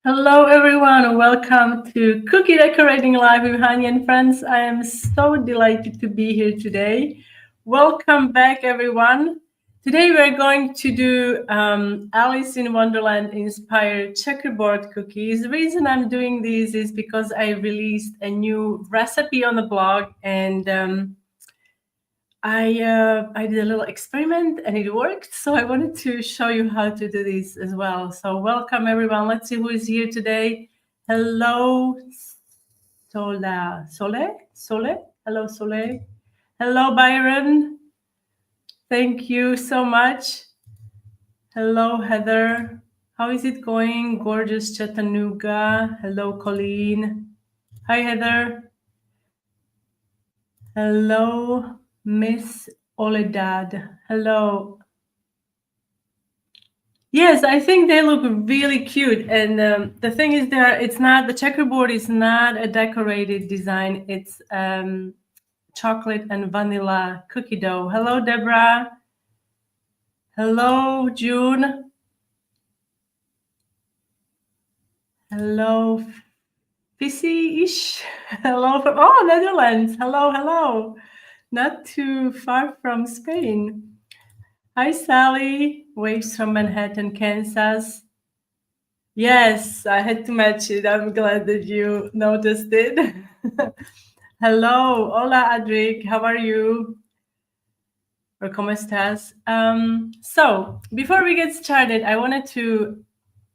Hello, everyone. Welcome to Cookie Decorating Live with Hani and Friends. I am so delighted to be here today. Welcome back, everyone. Today, we're going to do Alice in Wonderland-inspired checkerboard cookies. The reason I'm doing these is because I released a new recipe on the blog, and I did a little experiment and it worked. So I wanted to show you how to do this as well. So welcome everyone. Let's see who is here today. Hello, Sole. Hello, Sole. Hello, Byron. Thank you so much. Hello, Heather. How is it going? Gorgeous Chattanooga. Hello, Colleen. Hi, Heather. Hello, Miss Oledad. Hello. Yes, I think they look really cute. And the thing is, the checkerboard is not a decorated design. It's chocolate and vanilla cookie dough. Hello, Deborah. Hello, June. Hello, Fissy-ish. Hello from Netherlands. Hello. Not too far from Spain. Hi, Sally. Waves from Manhattan, Kansas. Yes, I had to match it. I'm glad that you noticed it. Hello, hola, Adric. How are you? Or cómo estás? So before we get started, I wanted to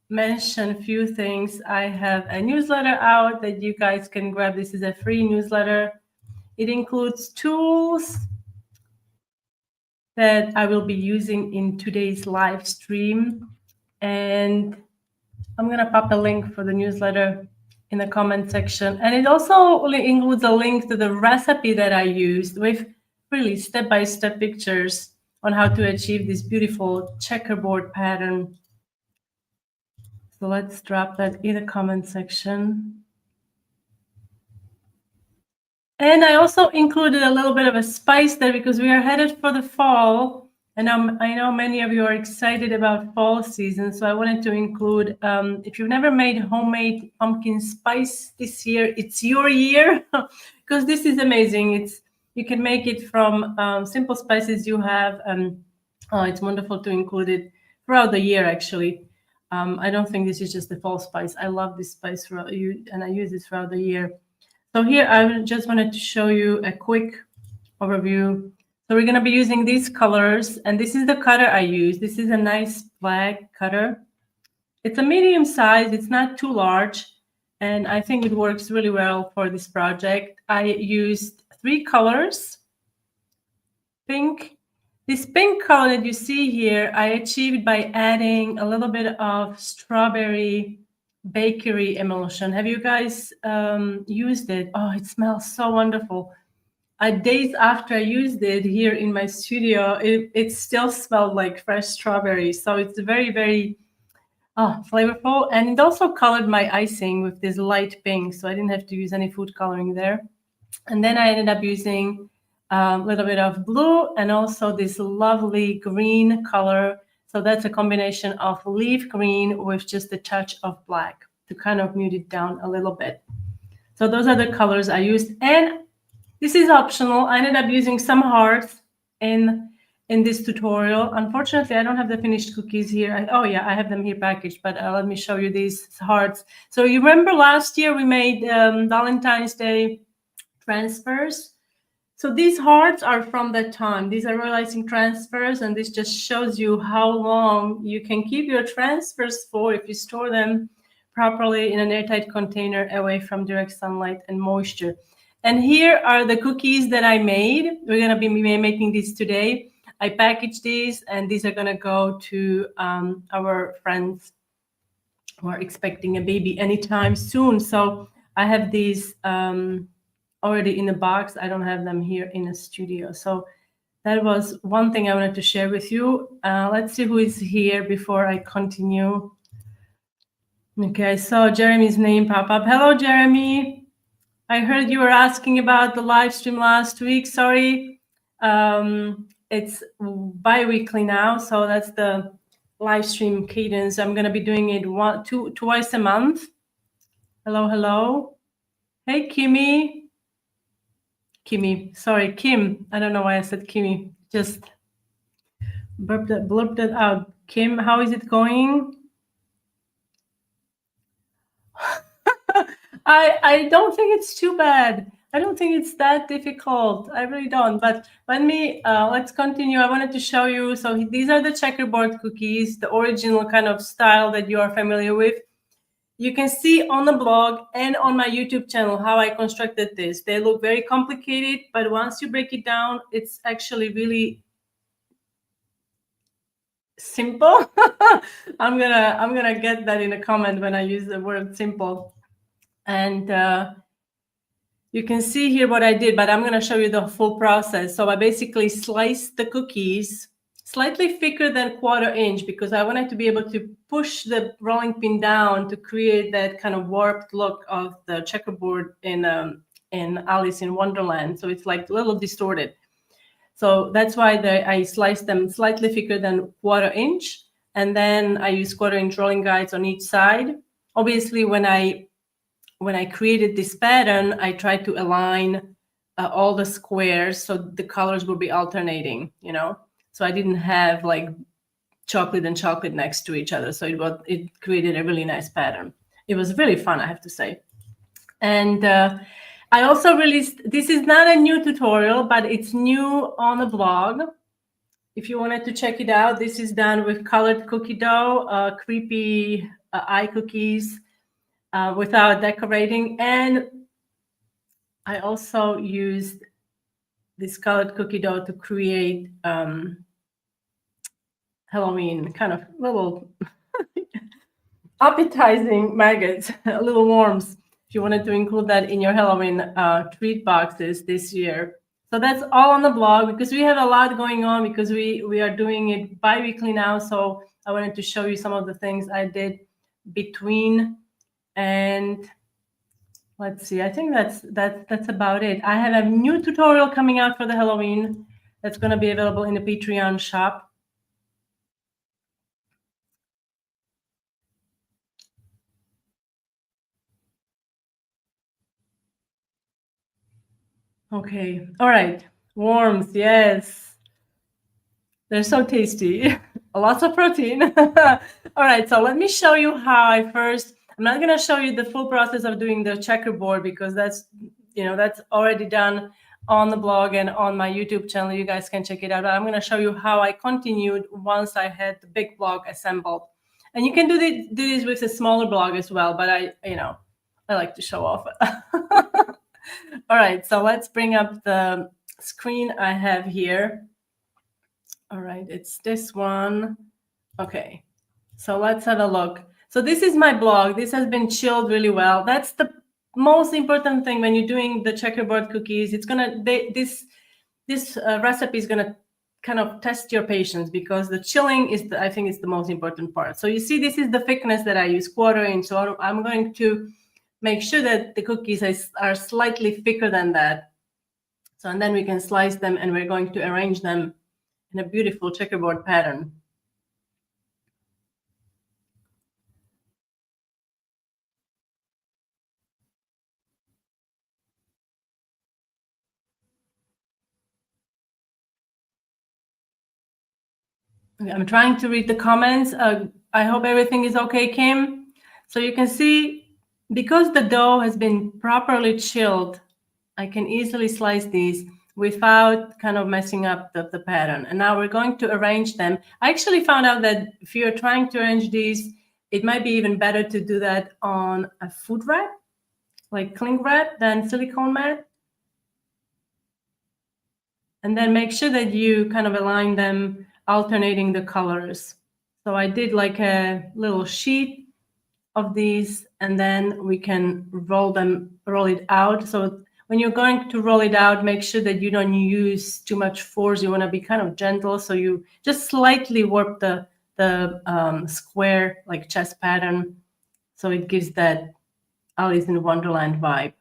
mention a few things. I have a newsletter out that you guys can grab. This is a free newsletter. It includes tools that I will be using in today's live stream. And I'm going to pop a link for the newsletter in the comment section. And it also includes a link to the recipe that I used with really step-by-step pictures on how to achieve this beautiful checkerboard pattern. So let's drop that in the comment section. And I also included a little bit of a spice there because we are headed for the fall. And I know many of you are excited about fall season. So I wanted to include, if you've never made homemade pumpkin spice this year, it's your year because this is amazing. You can make it from simple spices you have. It's wonderful to include it throughout the year, actually. I don't think this is just the fall spice. I love this spice and I use it throughout the year. So here I just wanted to show you a quick overview. So we're going to be using these colors, and this is the cutter I use. This is a nice black cutter. It's a medium size. It's not too large, and I think it works really well for this project. I used 3 colors. Pink. This pink color that you see here, I achieved by adding a little bit of strawberry bakery emulsion. Have you guys used it? Oh, it smells so wonderful. Days after I used it here in my studio, it still smelled like fresh strawberries. So it's very, very flavorful. And it also colored my icing with this light pink. So I didn't have to use any food coloring there. And then I ended up using a little bit of blue and also this lovely green color. So that's a combination of leaf green with just a touch of black to kind of mute it down a little bit. So those are the colors I used. And this is optional. I ended up using some hearts in this tutorial. Unfortunately, I don't have the finished cookies here. I have them here packaged, but let me show you these hearts. So you remember last year we made Valentine's Day transfers. So these hearts are from that time. These are realizing transfers, and this just shows you how long you can keep your transfers for if you store them properly in an airtight container away from direct sunlight and moisture. And here are the cookies that I made. We're going to be making these today. I packaged these, and these are going to go to our friends who are expecting a baby anytime soon. So I have these already in the box. I don't have them here in the studio. So that was one thing I wanted to share with you. Let's see who is here before I continue. Okay, I saw Jeremy's name pop up. Hello, Jeremy. I heard you were asking about the live stream last week. Sorry. It's bi-weekly now. So that's the live stream cadence. I'm going to be doing it twice a month. Hello, hello. Hey, Kimmy. Sorry, Kim. I don't know why I said Kimmy. Just blurped it out. Kim, how is it going? I don't think it's too bad. I don't think it's that difficult. I really don't. But let's continue. I wanted to show you. So these are the checkerboard cookies, the original kind of style that you are familiar with. You can see on the blog and on my YouTube channel how I constructed this. They look very complicated, but once you break it down, it's actually really simple. I'm gonna get that in a comment when I use the word simple. And you can see here what I did, but I'm gonna show you the full process. So I basically sliced the cookies slightly thicker than 1/4 inch because I wanted to be able to push the rolling pin down to create that kind of warped look of the checkerboard in Alice in Wonderland. So it's like a little distorted. So that's why I sliced them slightly thicker than 1/4 inch. And then I use 1/4 inch rolling guides on each side. Obviously, when I created this pattern, I tried to align all the squares so the colors will be alternating, you know? So I didn't have like chocolate and chocolate next to each other. So it created a really nice pattern. It was really fun, I have to say. And I also released, this is not a new tutorial, but it's new on the blog. If you wanted to check it out, this is done with colored cookie dough, creepy eye cookies without decorating. And I also used this colored cookie dough to create Halloween kind of little appetizing maggots, little worms, if you wanted to include that in your Halloween treat boxes this year. So that's all on the blog because we have a lot going on because we are doing it bi-weekly now. So I wanted to show you some of the things I did between. And let's see, I think that's about it. I have a new tutorial coming out for the Halloween that's going to be available in the Patreon shop. Okay. All right. Worms. Yes. They're so tasty. Lots of protein. All right. So let me show you how I'm not going to show you the full process of doing the checkerboard because that's already done on the blog and on my YouTube channel. You guys can check it out. But I'm going to show you how I continued once I had the big blog assembled. And you can do this with a smaller blog as well. But I like to show off. All right, so let's bring up the screen I have here. All right, it's this one. Okay, so let's have a look. So this is my blog. This has been chilled really well. That's the most important thing when you're doing the checkerboard cookies. It's this recipe is gonna kind of test your patience because the chilling is I think is the most important part. So you see, this is the thickness that I use, 1/4 inch. So I'm going to make sure that the cookies are slightly thicker than that. So, and then we can slice them and we're going to arrange them in a beautiful checkerboard pattern. I'm trying to read the comments. I hope everything is okay, Kim. So you can see, because the dough has been properly chilled, I can easily slice these without kind of messing up the pattern. And now we're going to arrange them. I actually found out that if you're trying to arrange these, it might be even better to do that on a food wrap, like cling wrap, than silicone mat. And then make sure that you kind of align them, alternating the colors. So I did like a little sheet of these, and then we can roll it out. So when you're going to roll it out, make sure that you don't use too much force. You want to be kind of gentle. So you just slightly warp the square, like chest pattern. So it gives that Alice in Wonderland vibe.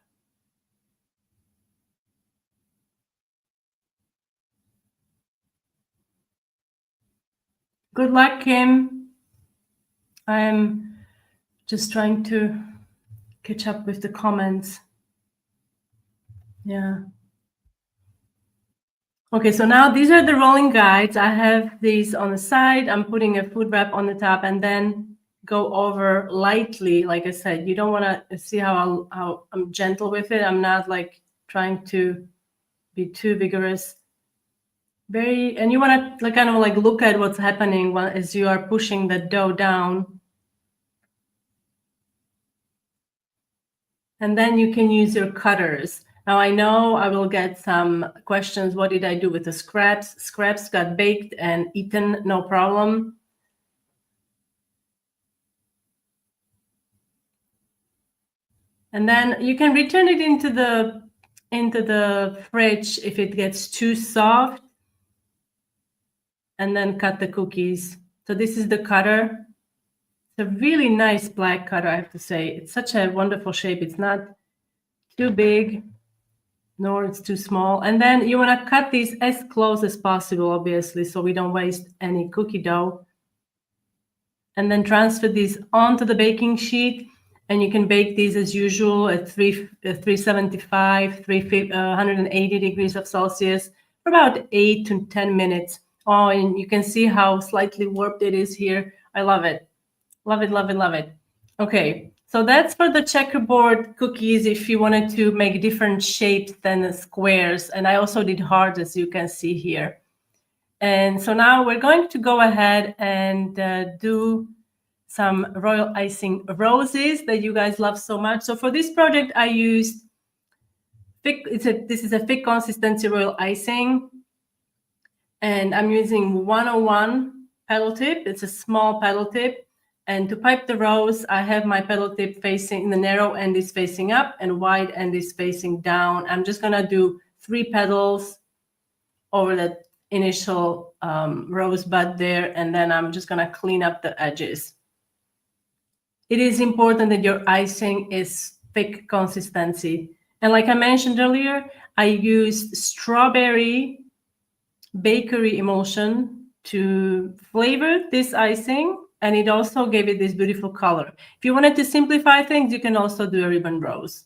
Good luck, Kim. I'm just trying to catch up with the comments. Yeah. Okay, so now these are the rolling guides. I have these on the side. I'm putting a food wrap on the top and then go over lightly. Like I said, you don't want to see how I'm gentle with it. I'm not like trying to be too vigorous. And you want to like kind of like look at what's happening as you are pushing the dough down. And then you can use your cutters. Now I know I will get some questions. What did I do with the scraps? Scraps got baked and eaten, no problem. And then you can return it into the fridge if it gets too soft. And then cut the cookies. So this is the cutter. It's a really nice black cutter, I have to say. It's such a wonderful shape. It's not too big, nor it's too small. And then you want to cut these as close as possible, obviously, so we don't waste any cookie dough. And then transfer these onto the baking sheet. And you can bake these as usual at 375, 180 degrees of Celsius for about 8 to 10 minutes. Oh, and you can see how slightly warped it is here. I love it. Love it, love it, love it. Okay, so that's for the checkerboard cookies if you wanted to make different shapes than the squares. And I also did hearts, as you can see here. And so now we're going to go ahead and do some royal icing roses that you guys love so much. So for this project, I used this is a thick consistency royal icing. And I'm using 101 pedal tip. It's a small pedal tip. And to pipe the rose, I have my pedal tip facing, the narrow end is facing up and wide end is facing down. I'm just gonna do 3 petals over the initial rose bud there, and then I'm just gonna clean up the edges. It is important that your icing is thick consistency. And like I mentioned earlier, I used strawberry bakery emulsion to flavor this icing, and it also gave it this beautiful color. If you wanted to simplify things, you can also do a ribbon rose.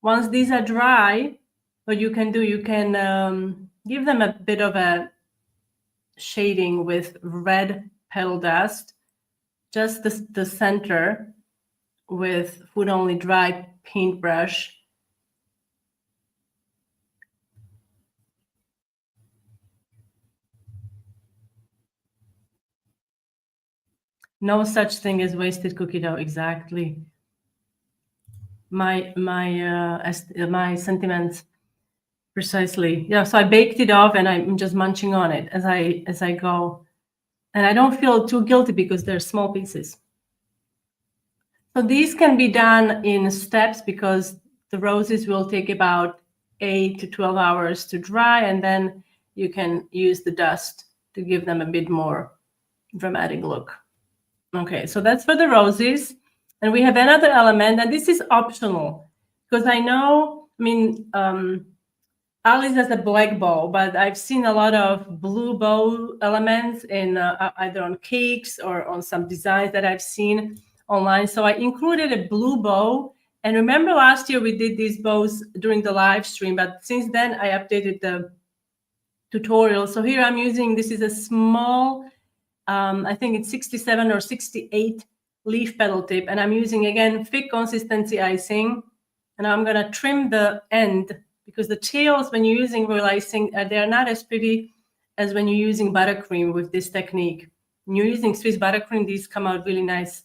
Once these are dry, what you can do, you can give them a bit of a shading with red petal dust, just the center with food only dry paintbrush. No such thing as wasted cookie dough. Exactly. My sentiments. Precisely. Yeah. So I baked it off, and I'm just munching on it as I go, and I don't feel too guilty because they're small pieces. So these can be done in steps because the roses will take about 8 to 12 hours to dry, and then you can use the dust to give them a bit more dramatic look. Okay, so that's for the roses. And we have another element, and this is optional because I know, I mean, Alice has a black bow, but I've seen a lot of blue bow elements in either on cakes or on some designs that I've seen online. So I included a blue bow. And remember last year we did these bows during the live stream, but since then I updated the tutorial. So here I'm using, this is a small, I think it's 67 or 68 leaf petal tip. And I'm using, again, thick consistency icing. And I'm going to trim the end because the tails, when you're using royal icing, they're not as pretty as when you're using buttercream with this technique. When you're using Swiss buttercream, these come out really nice.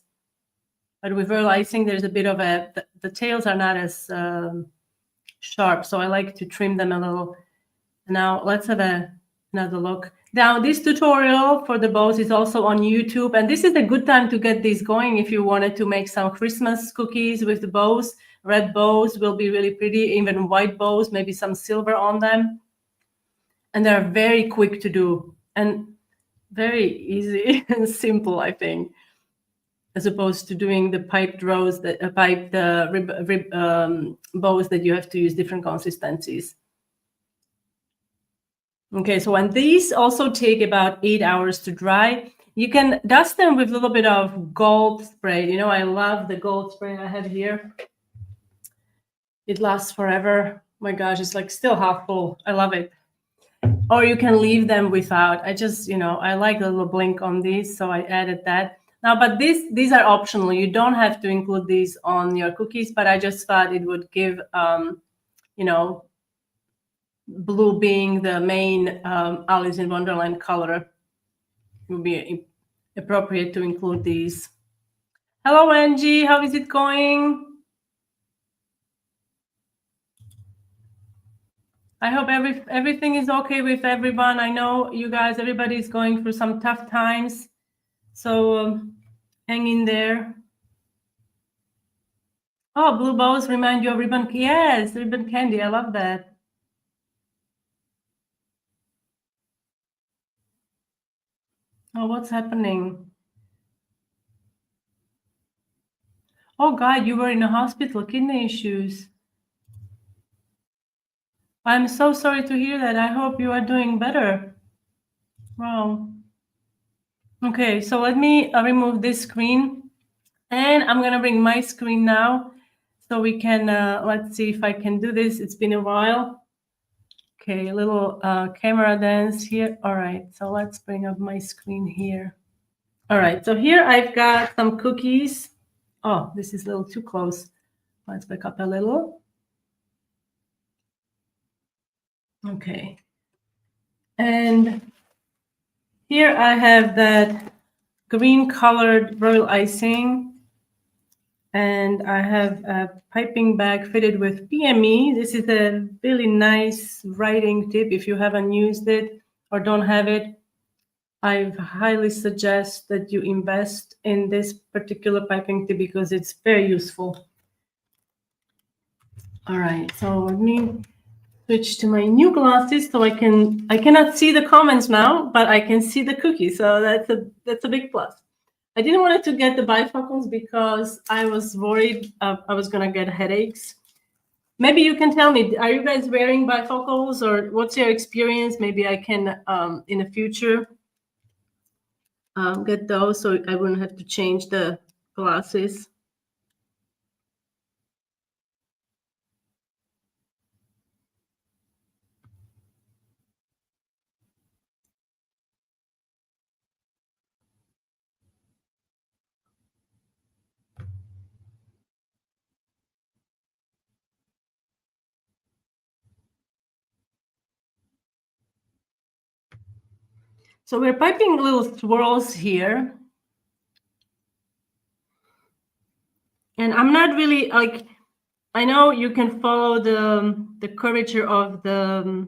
But with royal icing, there's a bit of the tails are not as sharp. So I like to trim them a little. Now let's have another look. Now this tutorial for the bows is also on YouTube. And this is a good time to get these going if you wanted to make some Christmas cookies with the bows. Red bows will be really pretty, even white bows, maybe some silver on them. And they're very quick to do and very easy and simple, I think, as opposed to doing the piped bows that bows that you have to use different consistencies. Okay, so and these also take about 8 hours to dry. You can dust them with a little bit of gold spray. You know, I love the gold spray I have here. It lasts forever. My gosh, it's like still half full. I love it. Or you can leave them without. I just, you know, I like the little blink on these, so I added that. Now, but these are optional. You don't have to include these on your cookies, but I just thought it would give, you know, blue being the main Alice in Wonderland color, it would be appropriate to include these. Hello, Angie. How is it going? I hope everything is okay with everyone. I know you guys, everybody's going through some tough times. So hang in there. Oh, blue bows remind you of ribbon. Yes, ribbon candy. I love that. Oh, what's happening? Oh, God, you were in a hospital, kidney issues. I'm so sorry to hear that. I hope you are doing better. Wow. Okay, so let me remove this screen. And I'm going to bring my screen now so we can, let's see if I can do this. It's been a while. Okay, a little camera dance here. All right, so let's bring up my screen here. All right, so here I've got some cookies. Oh, this is a little too close. Let's back up a little. Okay. And here I have that green colored royal icing. And I have a piping bag fitted with PME. This is a really nice writing tip. If you haven't used it or don't have it, I highly suggest that you invest in this particular piping tip because it's very useful. All right, so let me switch to my new glasses so I cannot see the comments now, but I can see the cookie. So that's a big plus. I didn't want to get the bifocals because I was worried I was gonna get headaches. Maybe you can tell me, are you guys wearing bifocals or what's your experience? Maybe I can in the future get those so I wouldn't have to change the glasses. So we're piping little swirls here. And I'm not really like, I know you can follow the curvature of the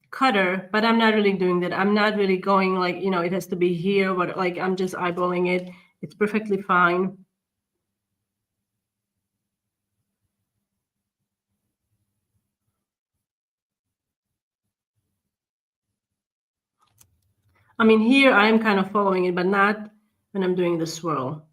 cutter, but I'm not really doing that. I'm not really going like, you know, it has to be here, but like I'm just eyeballing it. It's perfectly fine. I mean, here I'm kind of following it, but not when I'm doing the swirl.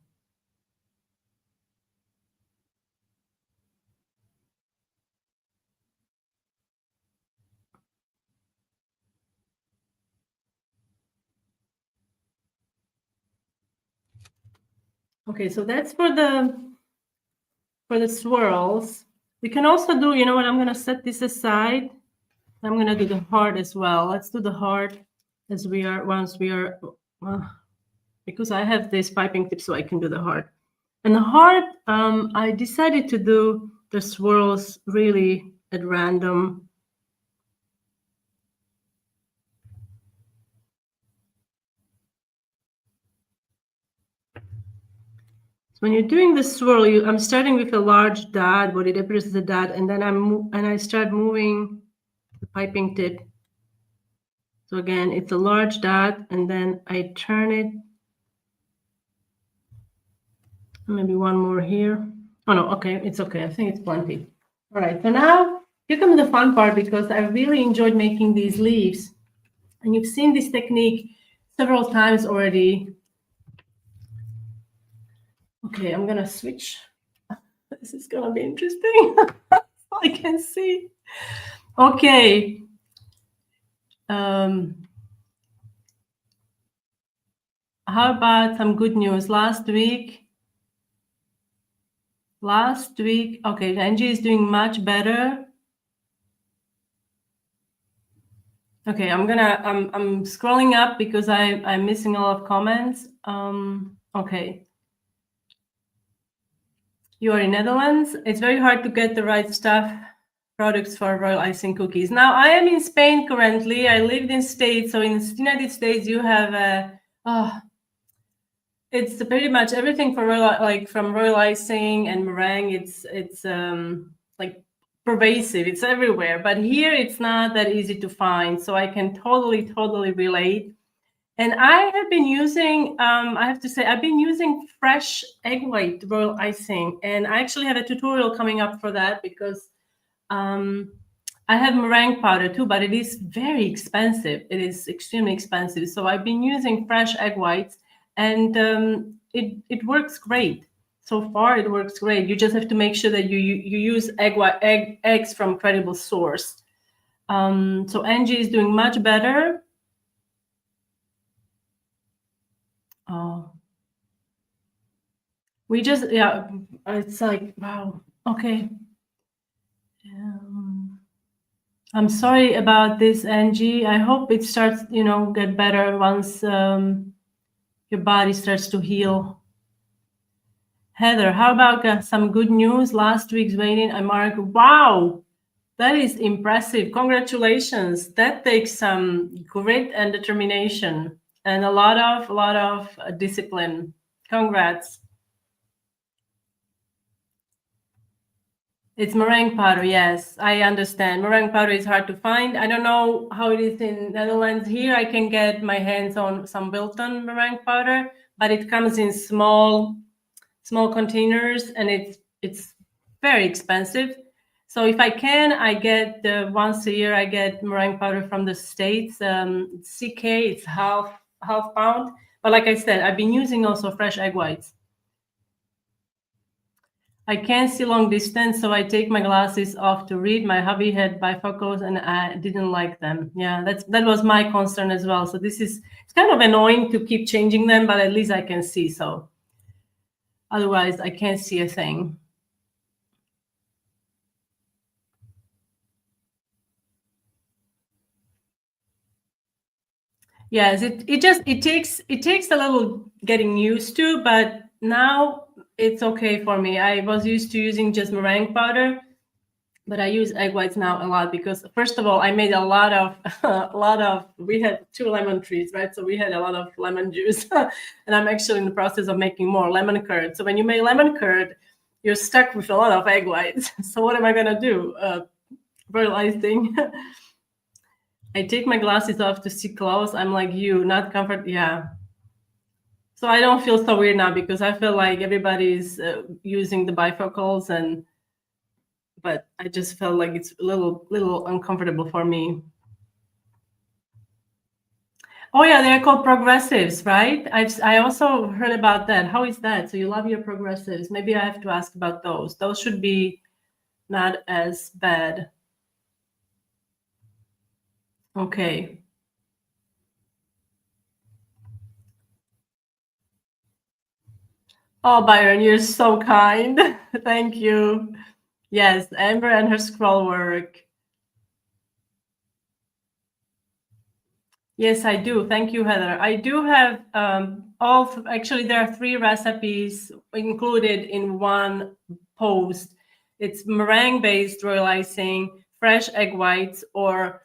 Okay, so that's for the swirls. We can also do, you know what, I'm gonna set this aside. I'm gonna do the heart as well. Let's do the heart as we are, once we are, because I have this piping tip so I can do the heart. And the heart, I decided to do the swirls really at random. So when you're doing the swirl, I'm starting with a large dot, what it appears as a dot, and then I start moving the piping tip. So again, it's a large dot, and then I turn it. Maybe one more here. Oh no, okay, it's okay. I think it's plenty. All right, so now here comes the fun part because I really enjoyed making these leaves. And you've seen this technique several times already. Okay, I'm gonna switch. This is gonna be interesting. I can see. Okay. How about some good news? Last week, okay, Angie is doing much better. Okay, I'm scrolling up because I'm missing a lot of comments. Okay. You are in Netherlands. It's very hard to get the right stuff, products for royal icing cookies. Now I am in Spain currently. I lived in States, so in the United States you have it's pretty much everything for royal, like from royal icing and meringue. It's like pervasive. It's everywhere. But here it's not that easy to find. So I can totally relate. And I have been using, I have to say, I've been using fresh egg white royal icing. And I actually have a tutorial coming up for that because I have meringue powder too, but it is very expensive. It is extremely expensive. So I've been using fresh egg whites and it works great. So far, it works great. You just have to make sure that you use eggs from credible source. So Angie is doing much better. Oh, we just, yeah, it's like, wow. Okay. I'm sorry about this, Angie. I hope it starts, get better once your body starts to heal. Heather, how about some good news? Last week's weighing, I marked, wow, that is impressive. Congratulations. That takes some grit and determination and a lot of discipline. Congrats. It's meringue powder, yes. I understand. Meringue powder is hard to find. I don't know how it is in Netherlands. Here I can get my hands on some Wilton meringue powder, but it comes in small containers and it's very expensive. So if I can, I get once a year I get meringue powder from the States. CK, it's half pound. But like I said, I've been using also fresh egg whites. I can't see long distance, so I take my glasses off to read. My hubby had bifocals and I didn't like them. Yeah, that was my concern as well. So it's kind of annoying to keep changing them, but at least I can see. So otherwise I can't see a thing. Yes, it takes a little getting used to, but now it's okay for me. I was used to using just meringue powder, but I use egg whites now a lot because first of all, I made a lot of we had 2 lemon trees, right? So we had a lot of lemon juice and I'm actually in the process of making more lemon curd. So when you make lemon curd, you're stuck with a lot of egg whites. So what am I gonna do? Fertilizing. I take my glasses off to see close. I'm like you, not comfort. Yeah. So I don't feel so weird now because I feel like everybody's using the bifocals but I just felt like it's a little uncomfortable for me. Oh yeah, they're called progressives, right? I also heard about that. How is that? So you love your progressives. Maybe I have to ask about those. Those should be not as bad. Okay. Oh, Byron, you're so kind. Thank you. Yes, Amber and her scroll work. Yes, I do. Thank you, Heather. I do have actually, there are 3 recipes included in one post. It's meringue-based royal icing, fresh egg whites, or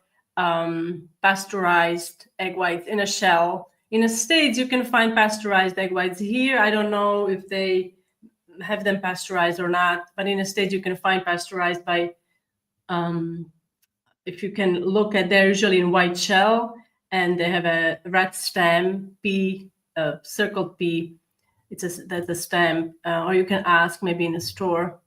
pasteurized egg whites in a shell. In the States, you can find pasteurized egg whites. Here, I don't know if they have them pasteurized or not, but in the States, you can find pasteurized by if you can look at, they're usually in white shell and they have a red stem, P, circled P. That's a stem, or you can ask maybe in a store.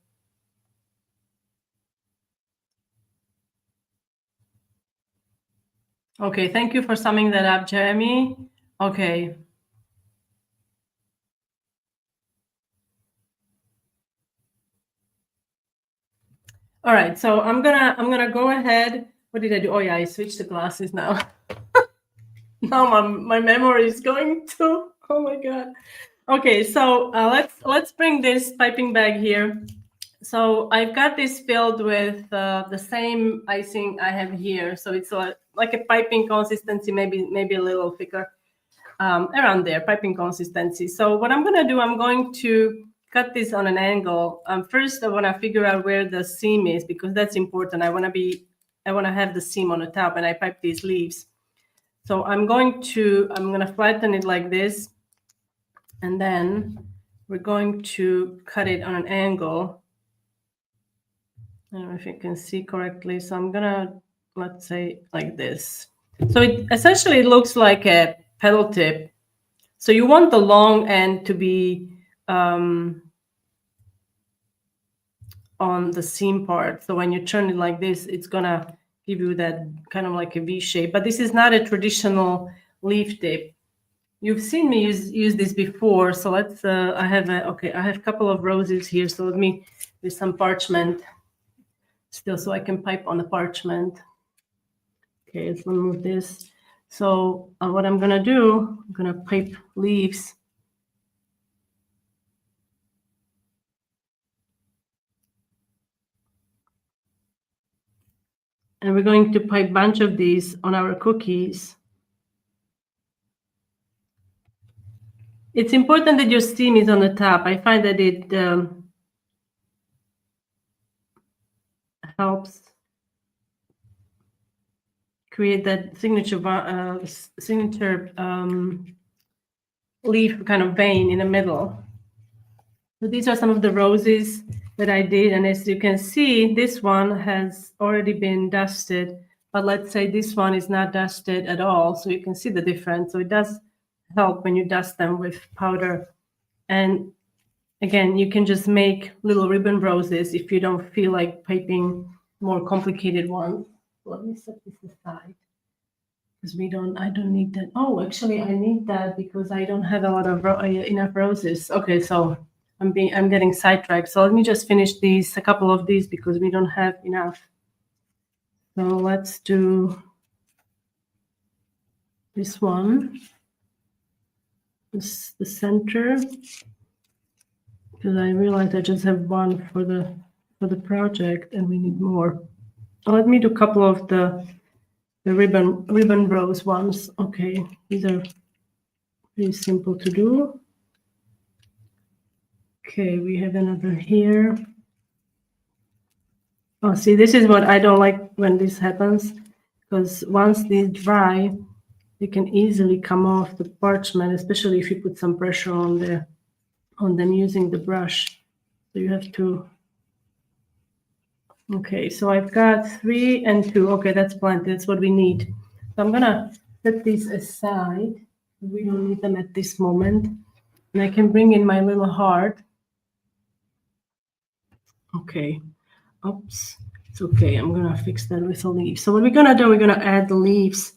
Okay, thank you for summing that up, Jeremy. Okay. All right, so I'm gonna go ahead. What did I do? Oh yeah, I switched the glasses now. Now my memory is going to Oh my god. Okay, so let's bring this piping bag here. So I've got this filled with the same icing I have here. So it's like a piping consistency, maybe a little thicker, around there, piping consistency. So what I'm gonna do, I'm going to cut this on an angle. First, I wanna figure out where the seam is because that's important. I wanna have the seam on the top, and I pipe these leaves. So I'm gonna flatten it like this, and then we're going to cut it on an angle. I don't know if you can see correctly. So I'm gonna, let's say like this. So it essentially looks like a pedal tip. So you want the long end to be on the seam part. So when you turn it like this, it's gonna give you that kind of like a V shape. But this is not a traditional leaf tip. You've seen me use this before. So let's. I have a couple of roses here. So let me with some parchment still, so I can pipe on the parchment. Okay, let's remove this. So what I'm gonna do, I'm gonna pipe leaves. And we're going to pipe a bunch of these on our cookies. It's important that your steam is on the top. I find that it helps create that signature leaf kind of vein in the middle. So these are some of the roses that I did. And as you can see, this one has already been dusted. But let's say this one is not dusted at all. So you can see the difference. So it does help when you dust them with powder. And again, you can just make little ribbon roses if you don't feel like piping more complicated ones. Let me set this aside because I don't need that. Oh, actually, I need that because I don't have a lot of enough roses. Okay, so I'm getting sidetracked. So let me just finish a couple of these because we don't have enough. So let's do this one. This the center. Because I realized I just have one for the project and we need more. Let me do a couple of the ribbon rose ones. Okay, these are pretty simple to do. Okay, we have another here. Oh, see, this is what I don't like when this happens, because once these dry, they can easily come off the parchment, especially if you put some pressure on them using the brush. So you have to. Okay, so I've got 3 and 2. Okay, that's plenty. That's what we need. So I'm gonna set these aside. We don't need them at this moment. And I can bring in my little heart. Okay. Oops. It's okay. I'm gonna fix that with a leaf. So what we're gonna do, we're gonna add the leaves.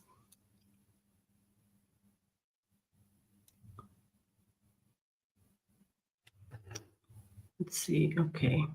Let's see. Okay.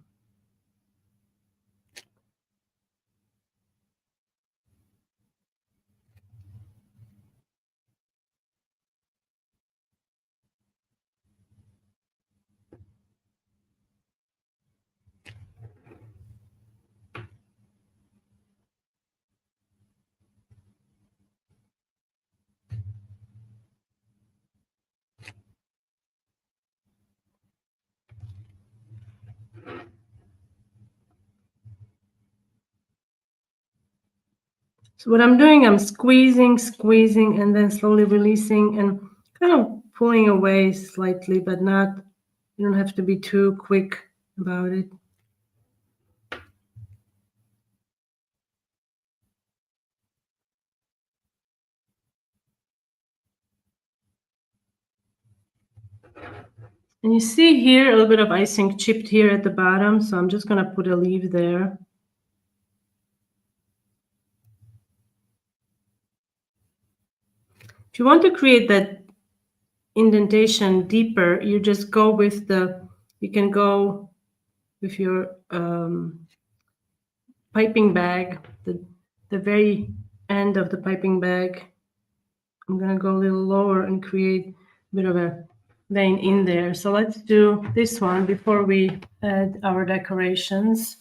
So what I'm doing, I'm squeezing, and then slowly releasing and kind of pulling away slightly, but not, you don't have to be too quick about it. And you see here a little bit of icing chipped here at the bottom, so I'm just going to put a leaf there. If you want to create that indentation deeper, you just go with you can go with your piping bag, the very end of the piping bag. I'm going to go a little lower and create bit of a vein in there. So let's do this one before we add our decorations.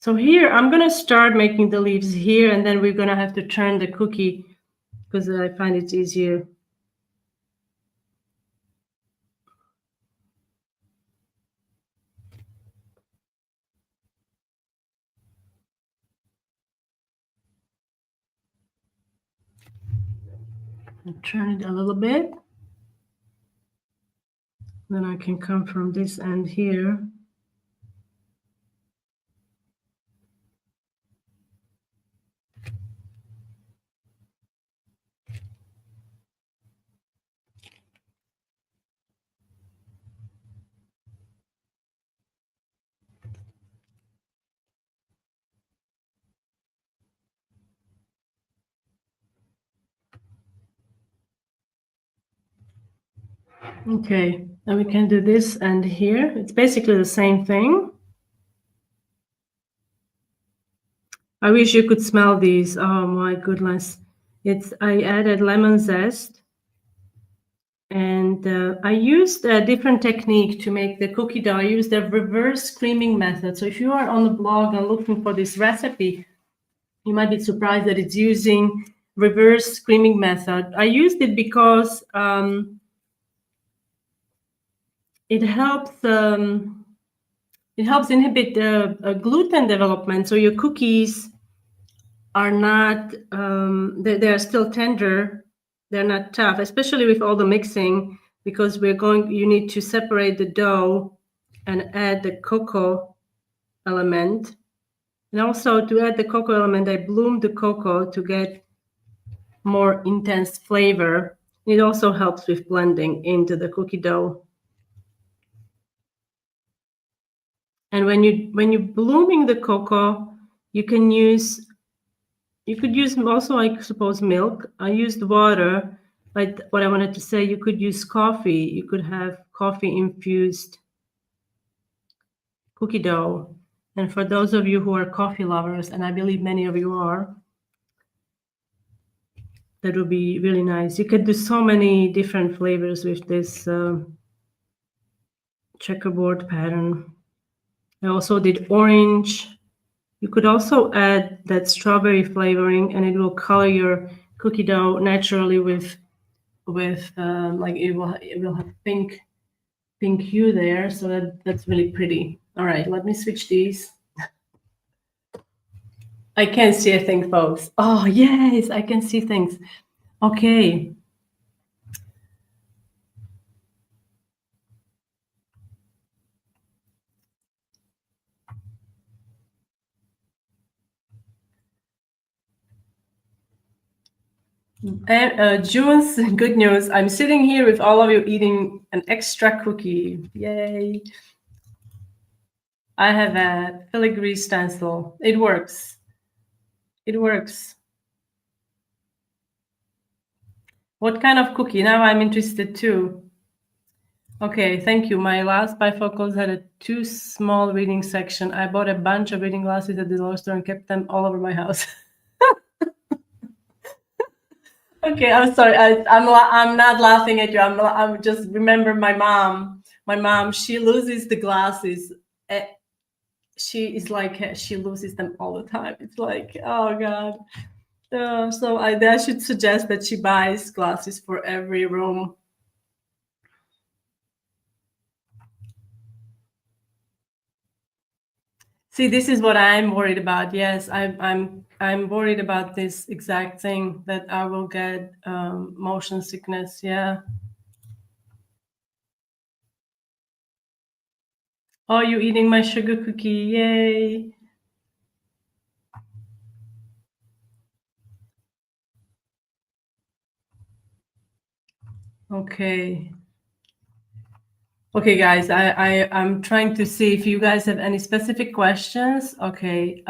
So here, I'm going to start making the leaves here, and then we're going to have to turn the cookie because I find it's easier. I'll turn it a little bit. Then I can come from this end here. Okay, and we can do this end here. It's basically the same thing. I wish you could smell these. Oh my goodness. I added lemon zest, and I used a different technique to make the cookie dough. I used the reverse creaming method. So if you are on the blog and looking for this recipe, you might be surprised that it's using reverse creaming method. I used it because it helps inhibit gluten development. So your cookies are not they're still tender. They're not tough, especially with all the mixing, because you need to separate the dough and add the cocoa element. And also to add the cocoa element, I bloomed the cocoa to get more intense flavor. It also helps with blending into the cookie dough. And when you're blooming the cocoa, you could use also, I suppose, milk. I used water, but what I wanted to say, you could use coffee. You could have coffee infused cookie dough. And for those of you who are coffee lovers, and I believe many of you are, that would be really nice. You could do so many different flavors with this checkerboard pattern. I also did orange. You could also add that strawberry flavoring, and it will color your cookie dough naturally with like it will have pink hue there, so that's really pretty. All right, let me switch these. I can't see a thing, folks. Oh yes, I can see things. Okay. And June's good news. I'm sitting here with all of you eating an extra cookie. Yay. I have a filigree stencil. It works. It works. What kind of cookie? Now I'm interested too. Okay, thank you. My last bifocals had a too small reading section. I bought a bunch of reading glasses at the dollar store and kept them all over my house. Okay, I'm sorry. I'm not laughing at you. I'm just remember my mom. My mom, she loses the glasses. She is like she loses them all the time. It's like, oh god. So I should suggest that she buys glasses for every room. See, this is what I'm worried about. Yes, I'm worried about this exact thing, that I will get motion sickness. Yeah. Oh, you eating my sugar cookie? Yay! Okay. Okay, guys, I'm trying to see if you guys have any specific questions. Okay.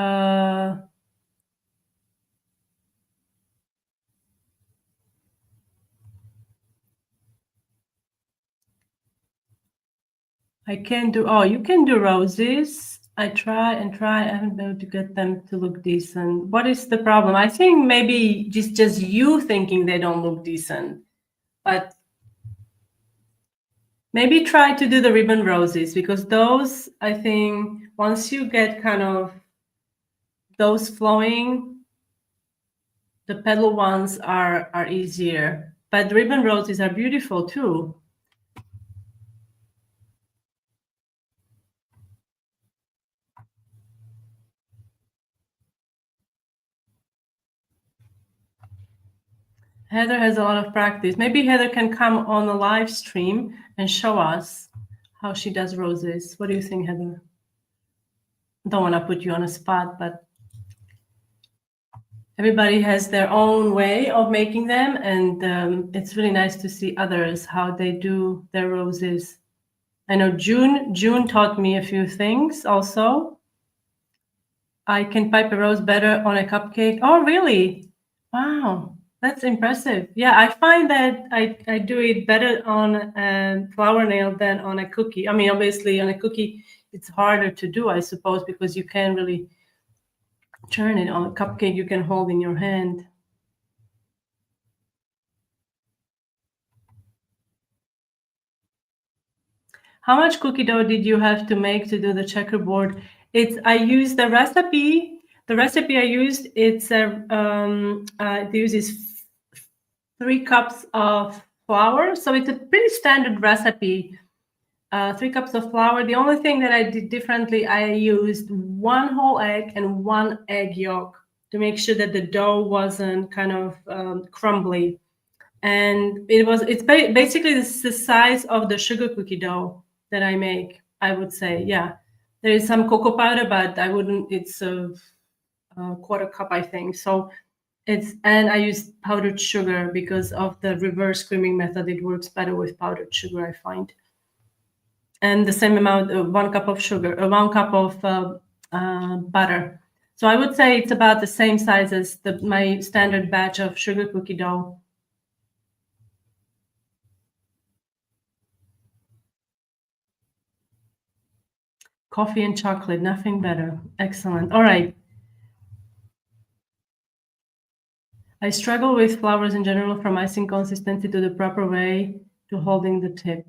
I can do, oh, you can do roses. I try and try. I haven't been able to get them to look decent. What is the problem? I think maybe just you thinking they don't look decent. But maybe try to do the ribbon roses, because those, I think, once you get kind of those flowing, the petal ones are easier. But ribbon roses are beautiful too. Heather has a lot of practice. Maybe Heather can come on a live stream and show us how she does roses. What do you think, Heather? Don't want to put you on a spot, but everybody has their own way of making them, and it's really nice to see others how they do their roses. I know June taught me a few things also. I can pipe a rose better on a cupcake. Oh, really? Wow, that's impressive. Yeah, I find that I do it better on a flower nail than on a cookie. I mean, obviously on a cookie, it's harder to do, I suppose, because you can't really turn it. On a cupcake, you can hold in your hand. How much cookie dough did you have to make to do the checkerboard? I used the recipe. The recipe I used, it uses 3 cups of flour. So it's a pretty standard recipe. 3 cups of flour. The only thing that I did differently, I used 1 whole egg and 1 egg yolk to make sure that the dough wasn't kind of crumbly. And basically the size of the sugar cookie dough that I make, I would say. Yeah, there is some cocoa powder, but I wouldn't. It's a 1/4 cup, I think. So and I use powdered sugar because of the reverse creaming method. It works better with powdered sugar, I find. And the same amount, 1 cup of sugar, 1 cup of butter. So I would say it's about the same size as my standard batch of sugar cookie dough. Coffee and chocolate, nothing better. Excellent. All right. I struggle with flowers in general, from icing consistency to the proper way to holding the tip.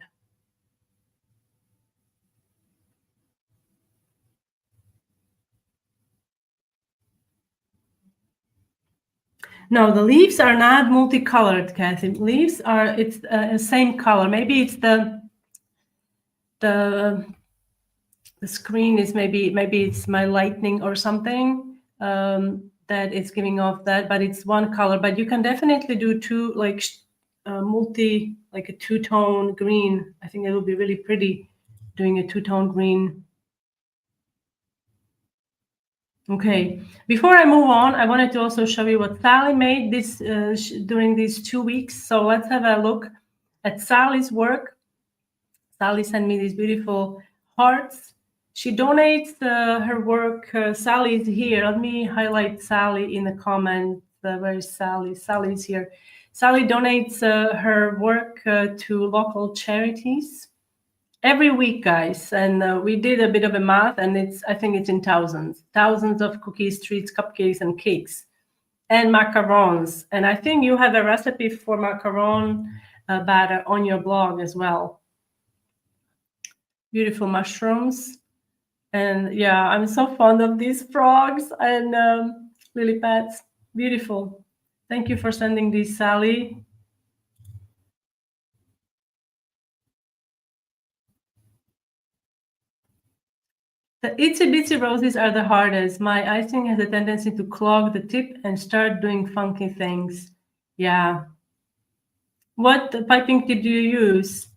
No, the leaves are not multicolored, Kathy. Leaves are, it's the same color. Maybe it's the screen is maybe it's my lightning or something that is giving off that, but it's one color. But you can definitely do two, like like a two-tone green. I think it would be really pretty doing a two-tone green. Okay, before I move on, I wanted to also show you what Sally made during these 2 weeks. So let's have a look at Sally's work. Sally sent me these beautiful hearts. She donates her work. Sally is here. Let me highlight Sally in the comments. Where is Sally? Sally's here. Sally donates her work to local charities every week, guys. And we did a bit of a math, and I think it's in thousands of cookies, treats, cupcakes, and cakes, and macarons. And I think you have a recipe for macaron batter on your blog as well. Beautiful mushrooms. And yeah, I'm so fond of these frogs and lily pads. Beautiful. Thank you for sending these, Sally. The itsy bitsy roses are the hardest. My icing has a tendency to clog the tip and start doing funky things. Yeah. What piping tip do you use?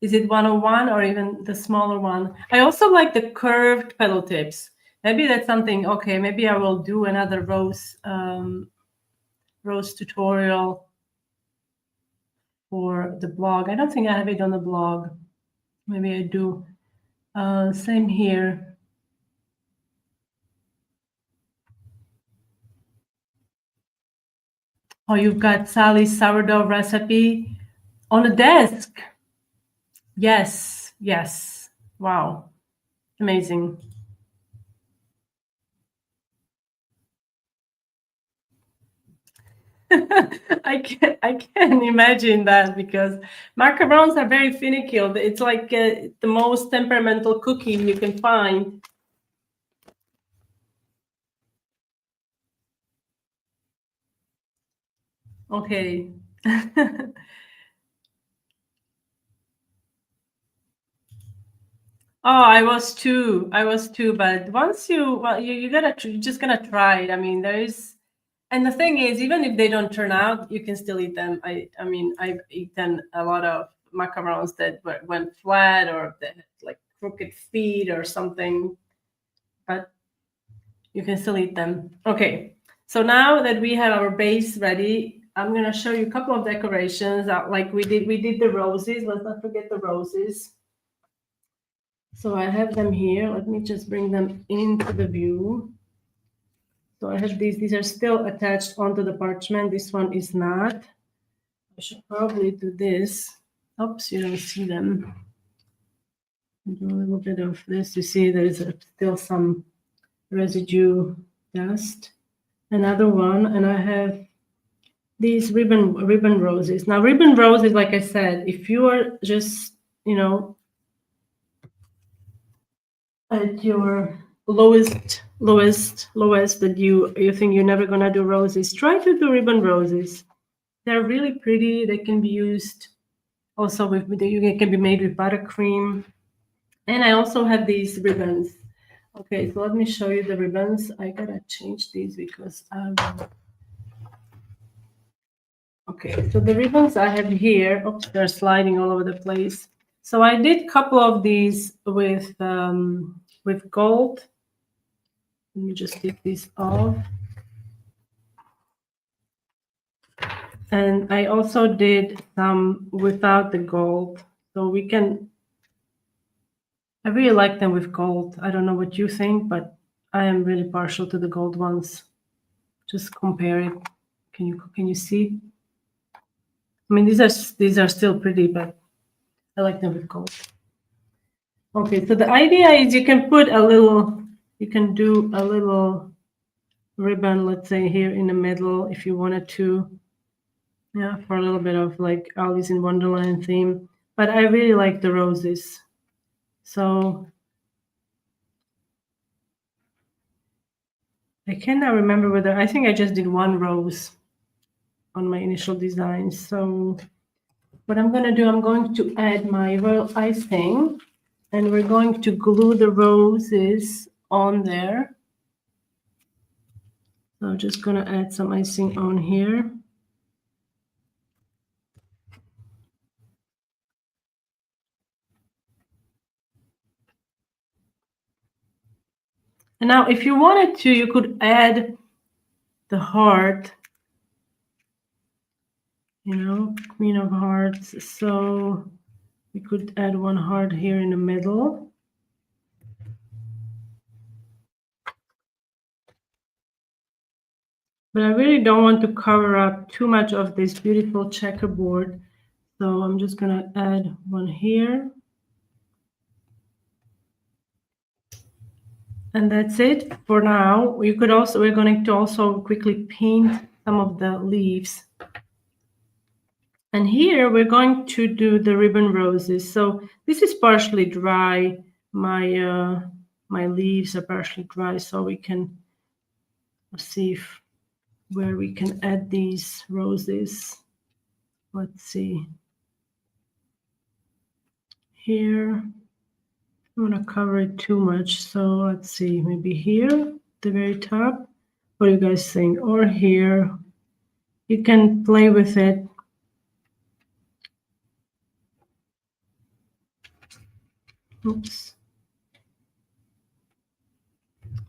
Is it 101 or even the smaller one? I also like the curved petal tips. Maybe that's something. Okay, maybe I will do another rose tutorial for the blog. I don't think I have it on the blog. Maybe I do. Same here. Oh, you've got Sally's sourdough recipe on the desk. Yes, yes. Wow. Amazing. I can imagine that because macarons are very finicky. It's like the most temperamental cookie you can find. Okay. Oh, I was too. I was too. But once you gotta, you're just gonna try it. I mean, there is, and the thing is, even if they don't turn out, you can still eat them. I mean, I've eaten a lot of macarons that went flat or that had like crooked feet or something, but you can still eat them. Okay. So now that we have our base ready, I'm gonna show you a couple of decorations. Like we did the roses. Let's not forget the roses. So I have them here. Let me just bring them into the view. So I have these are still attached onto the parchment. This one is not. I should probably do this. Oops, you don't see them. Do a little bit of this. You see there is still some residue dust. Another one, and I have these ribbon roses. Now ribbon roses, like I said, if you are just, at your lowest that you think you're never gonna do roses, try to do ribbon roses. They're really pretty. They can be used also you can be made with buttercream. And I also have these ribbons. Okay, so let me show you the ribbons. I gotta change these because okay, so the ribbons I have here, oops, they're sliding all over the place. So I did a couple of these with gold. Let me just take these off. And I also did some without the gold. So we can, I really like them with gold. I don't know what you think, but I am really partial to the gold ones. Just compare it. Can you see? I mean, these are still pretty, but I like them with gold. Okay, so the idea is you can do a little ribbon, let's say here in the middle, if you wanted to. Yeah, for a little bit of like Alice in Wonderland theme. But I really like the roses. So I cannot remember whether, I think I just did one rose on my initial design. So what I'm going to do, I'm going to add my royal icing and we're going to glue the roses on there. So I'm just going to add some icing on here. And now if you wanted to, you could add the heart, Queen of Hearts. So we could add one heart here in the middle. But I really don't want to cover up too much of this beautiful checkerboard. So I'm just going to add one here. And that's it for now. We're going to also quickly paint some of the leaves. And here we're going to do the ribbon roses. So this is partially dry. My leaves are partially dry, so we can see where we can add these roses. Let's see. Here, I don't want to cover it too much, so let's see, maybe here, the very top. What do you guys think? Or here. You can play with it. Oops.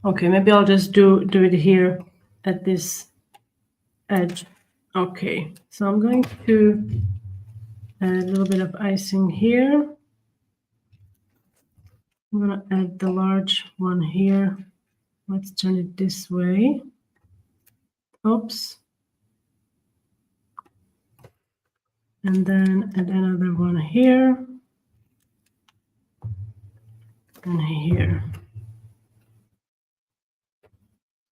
Okay, maybe I'll just do it here at this edge. Okay, so I'm going to add a little bit of icing here. I'm going to add the large one here. Let's turn it this way. Oops. And then add another one here. And here.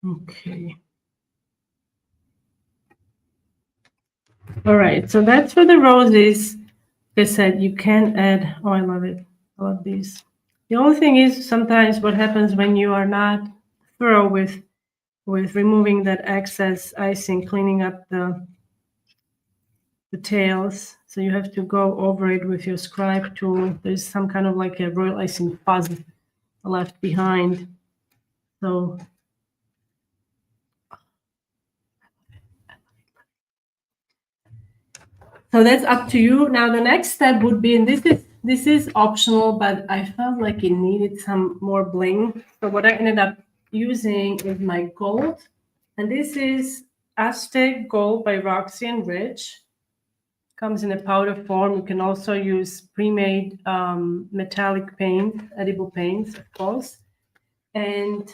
Okay. All right, so that's for the roses. Like I said, you can add, oh, I love it. I love these. The only thing is sometimes what happens when you are not thorough with removing that excess icing, cleaning up the tails. So you have to go over it with your scribe tool. There's some kind of like a royal icing fuzz left behind. So that's up to you. Now the next step would be, and this is optional, but I felt like it needed some more bling. So what I ended up using is my gold, and this is Aztec Gold by Roxy and Rich. Comes in a powder form. You can also use pre-made metallic paint, edible paints, of course. And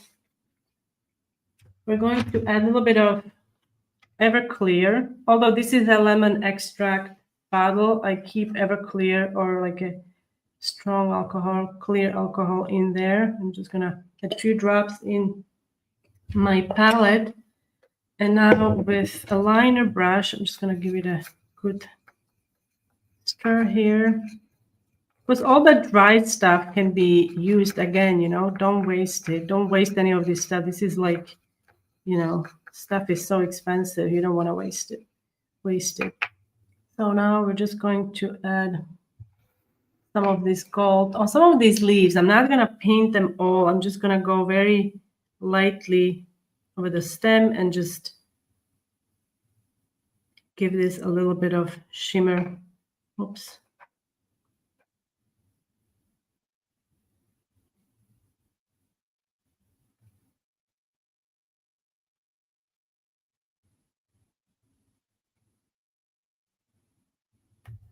we're going to add a little bit of Everclear. Although this is a lemon extract bottle, I keep Everclear or like a strong alcohol, clear alcohol in there. I'm just gonna add a few drops in my palette. And now with a liner brush, I'm just gonna give it a good stir here. Because all the dried stuff can be used again, you know, don't waste it. Don't waste any of this stuff. This is like, you know, stuff is so expensive. You don't want to waste it. So now we're just going to add some of this gold on some of these leaves. I'm not going to paint them all. I'm just going to go very lightly over the stem and just give this a little bit of shimmer. Oops.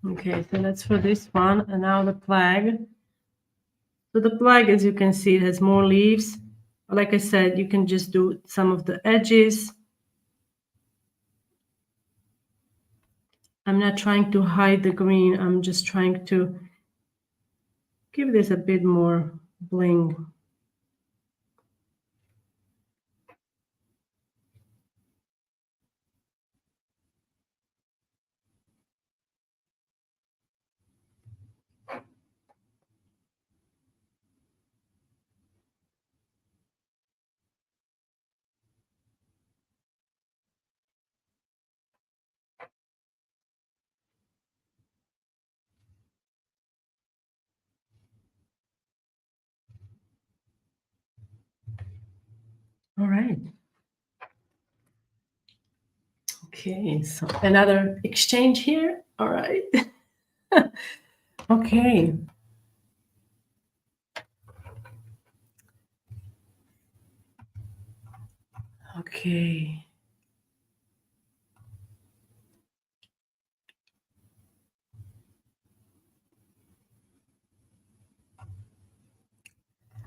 Okay, so that's for this one. And now the flag. So the flag, as you can see, it has more leaves. Like I said, you can just do some of the edges. I'm not trying to hide the green. I'm just trying to give this a bit more bling. All right. Okay, so another exchange here. All right. Okay. Okay.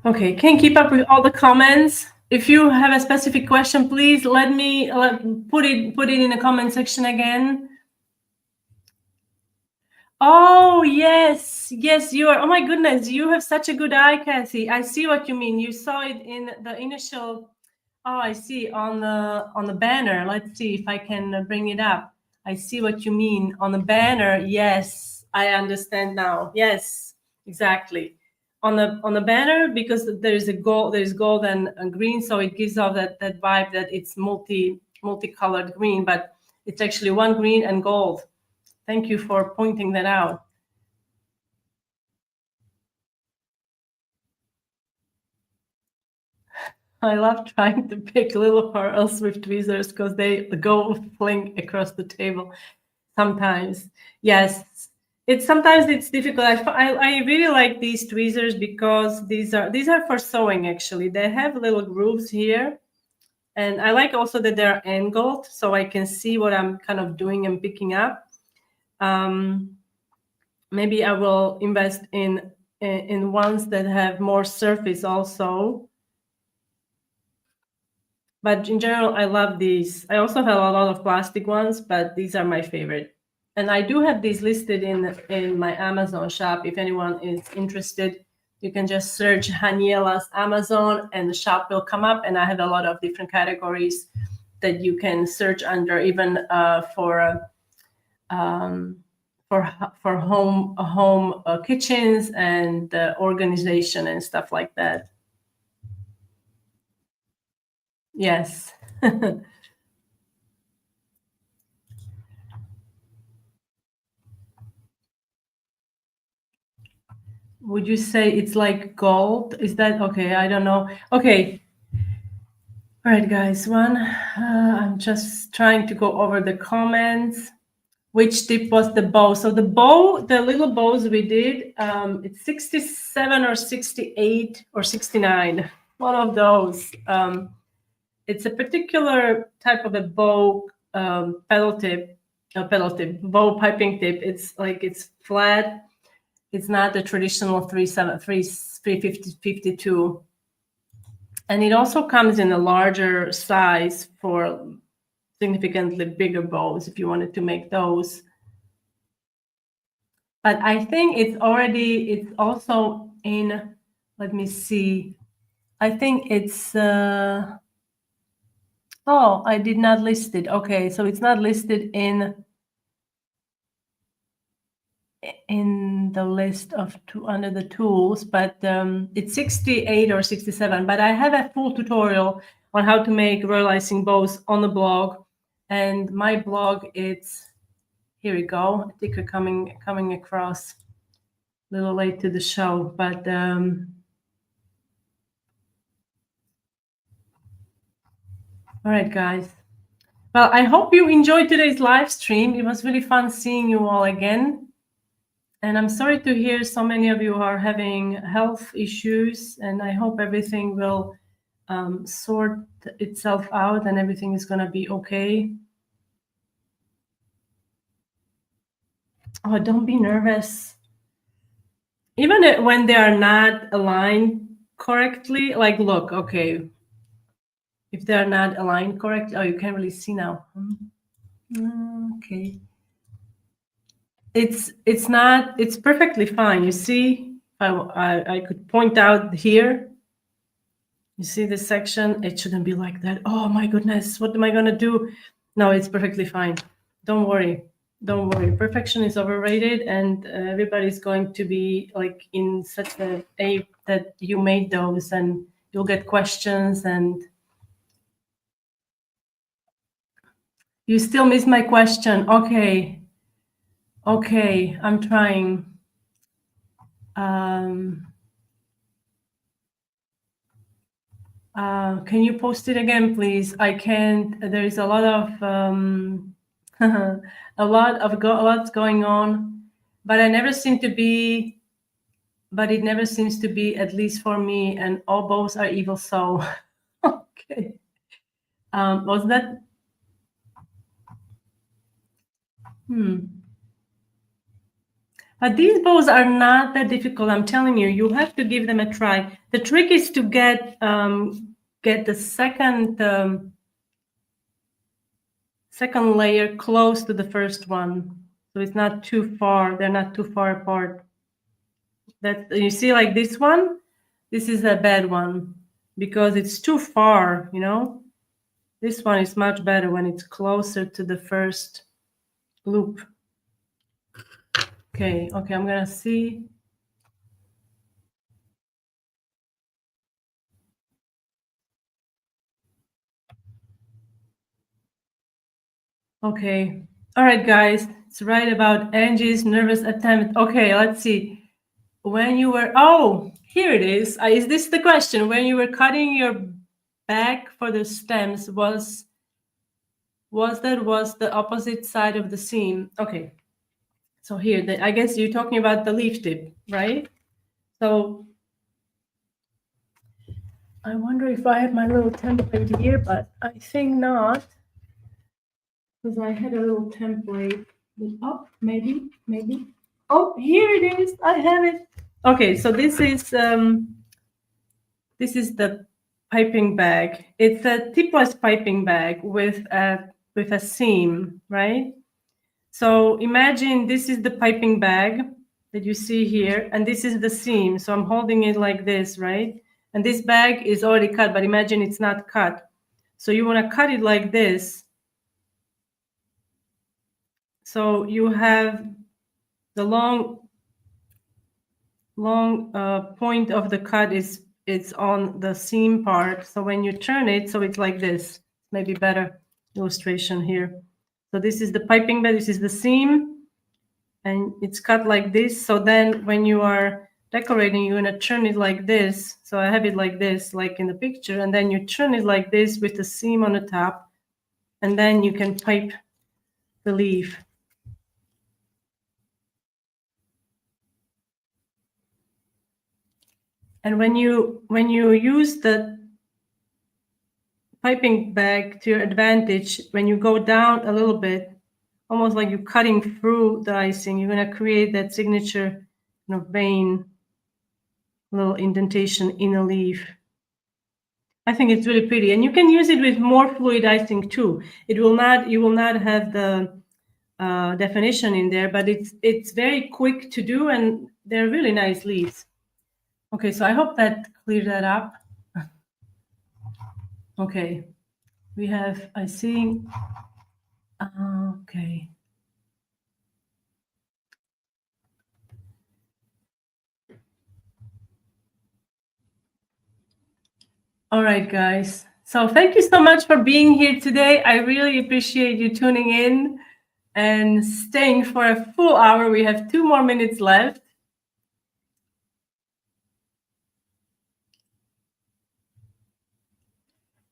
Okay, can keep up with all the comments. If you have a specific question, please let me put it in the comment section again. Oh, yes. Yes, you are. Oh, my goodness. You have such a good eye, Cassie. I see what you mean. You saw it in the initial. Oh, I see on the banner. Let's see if I can bring it up. I see what you mean on the banner. Yes, I understand now. Yes, exactly. On the banner, because there's gold and green, so it gives off that vibe that it's multicolored green, but it's actually one green and gold. Thank you for pointing that out. I love trying to pick little pearls with tweezers because they go fling across the table sometimes. Yes, sometimes it's difficult. I really like these tweezers because these are for sewing actually. They have little grooves here. And I like also that they're angled so I can see what I'm kind of doing and picking up. Maybe I will invest in ones that have more surface also. But in general, I love these. I also have a lot of plastic ones, but these are my favorite. And I do have these listed in my Amazon shop. If anyone is interested, you can just search Haniela's Amazon and the shop will come up. And I have a lot of different categories that you can search under, even for um, for home kitchens and organization and stuff like that. Yes. Would you say it's like gold? Is that okay? I don't know. Okay. All right, guys. I'm just trying to go over the comments. Which tip was the bow? So the bow, the little bows we did, it's 67 or 68 or 69. One of those. It's a particular type of a bow, pedal tip, bow piping tip. It's like it's flat. It's not the traditional 352. And it also comes in a larger size for significantly bigger bows if you wanted to make those. But I think it's also in, let me see. I think it's, oh, I did not list it. Okay, so it's not listed in the list of under the tools, but it's 68 or 67. But I have a full tutorial on how to make royal icing bows on the blog, and my blog, it's, here we go. I think we're coming across a little late to the show, but all right, guys. Well, I hope you enjoyed today's live stream. It was really fun seeing you all again. And I'm sorry to hear so many of you are having health issues, and I hope everything will sort itself out and everything is going to be okay. Oh, don't be nervous. Even when they are not aligned correctly, like, look, okay. If they are not aligned correctly, oh, you can't really see now. Okay. It's perfectly fine. You see, I could point out here. You see this section? It shouldn't be like that. Oh my goodness, what am I gonna do? No, it's perfectly fine. Don't worry. Don't worry. Perfection is overrated, and everybody's going to be like in such a that you made those, and you'll get questions, and you still missed my question. Okay. Okay, I'm trying. Can you post it again, please? I can't. There is a lot of lots going on, but I never seem to be. But it never seems to be, at least for me. And all bows are evil. So, okay. Was that? But these bows are not that difficult. I'm telling you, you have to give them a try. The trick is to get the second layer close to the first one, so it's not too far. They're not too far apart. That you see, like this one, this is a bad one because it's too far. You know, this one is much better when it's closer to the first loop. Okay, I'm gonna see. Okay. All right, guys. It's right about Angie's nervous attempt. Okay, let's see. When you were, oh, here it is. Is this the question? When you were cutting your back for the stems, was the opposite side of the seam? Okay. So here, I guess you're talking about the leaf tip, right? So I wonder if I have my little template here, but I think not, because I had a little template. Oh, maybe. Oh, here it is. I have it. Okay, so this is the piping bag. It's a tipless piping bag with a seam, right? So imagine this is the piping bag that you see here, and this is the seam. So I'm holding it like this, right? And this bag is already cut, but imagine it's not cut. So you want to cut it like this. So you have the long point of the cut is it's on the seam part. So when you turn it, so it's like this. Maybe better illustration here. So this is the piping bed, this is the seam, and it's cut like this. So then when you are decorating, you're gonna turn it like this. So I have it like this, like in the picture, and then you turn it like this with the seam on the top, and then you can pipe the leaf. And when you use the piping bag to your advantage, when you go down a little bit, almost like you're cutting through the icing, you're going to create that signature vein, little indentation in a leaf. I think it's really pretty, and you can use it with more fluid icing too. It will not, you will not have the definition in there, but it's very quick to do, and they're really nice leaves. Okay, so I hope that cleared that up. Okay, we have, I see. Okay. All right, guys. So thank you so much for being here today. I really appreciate you tuning in and staying for a full hour. We have 2 more minutes left.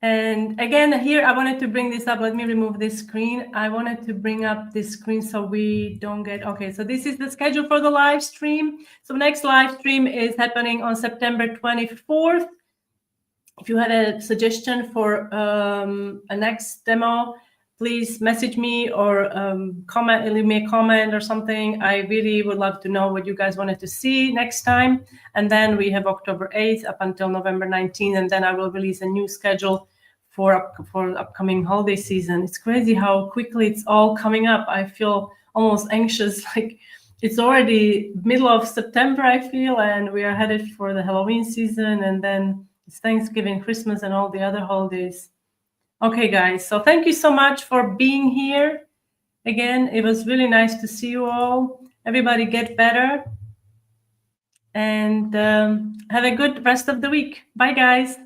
And again, here I wanted to bring this up. Let me remove this screen. I wanted to bring up this screen so we don't get, okay, so this is the schedule for the live stream. So next live stream is happening on September 24th. If you have a suggestion for a next demo, please message me or comment, leave me a comment or something. I really would love to know what you guys wanted to see next time. And then we have October 8th up until November 19th, and then I will release a new schedule for upcoming holiday season. It's crazy how quickly it's all coming up. I feel almost anxious, like it's already middle of September, I feel, and we are headed for the Halloween season, and then it's Thanksgiving, Christmas, and all the other holidays. Okay, guys, so thank you so much for being here. Again, it was really nice to see you all. Everybody get better, and have a good rest of the week. Bye, guys.